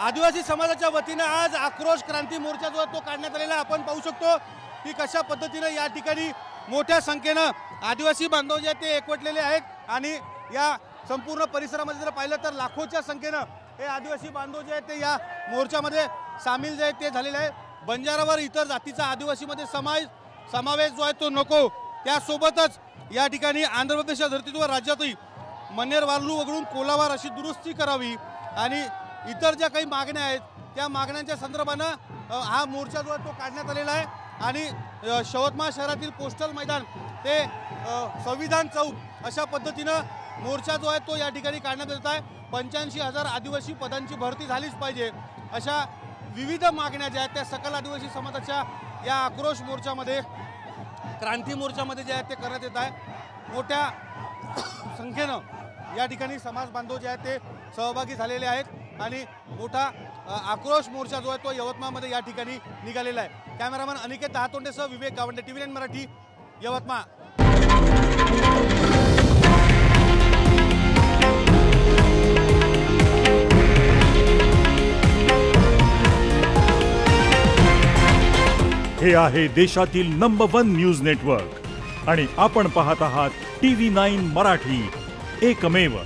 आदिवासी समाजाच्या वतीने आज आक्रोश क्रांती मोर्चा जो तो काढण्यात आलेला आपण पाहू शकतो की कशा पद्धतीने या ठिकाणी मोठ्या संख्येने आदिवासी बांधव जे ते एकवटलेले आहेत आणि या संपूर्ण परिसरामध्ये जर पाहिलं तर लाखोच्या संख्येने हे आदिवासी बांधव जे आहेत ते या मोर्चामध्ये सामील जे आहेत ते झालेले आहे। बंजारावर इतर जातीचा आदिवासीमध्ये समावेश जो आहे तो नको, त्यासोबतच या ठिकाणी आंध्र प्रदेशच्या धर्तीवर राज्यातही मन्नेर वार्लू वगळून कोलावार अशी दुरुस्ती करावी आणि इतर ज्या काही मागण्या आहेत त्या मागण्यांच्या संदर्भानं हा मोर्चा जो आहे तो काढण्यात आलेला आहे आणि यवतमाळ शहरातील पोस्टल मैदान ते संविधान चौक अशा पद्धतीनं मोर्चा जो आहे तो या ठिकाणी काढण्यात येत आहे। 85,000 आदिवासी पदांची भरती झालीच पाहिजे अशा विविध मागण्या ज्या आहेत त्या सकल आदिवासी समाजाच्या या आक्रोश मोर्चामध्ये क्रांती मोर्चामध्ये जे आहेत ते करण्यात येत आहे। मोठ्या संख्येनं या ठिकाणी समाज बांधव जे आहेत ते सहभागी झालेले आहेत आणि मोठा आक्रोश मोर्चा जो आहे तो यवतमाळमध्ये या ठिकाणी निघालेला आहे। कॅमेरामॅन अनिकेत दहातोंडेसह विवेक गावंडे, TV9 मराठी, यवतमाळ। हे आहे देशातील नंबर 1 न्यूज नेटवर्क आणि आपण पाहत आहात TV9 मराठी, एकमेव।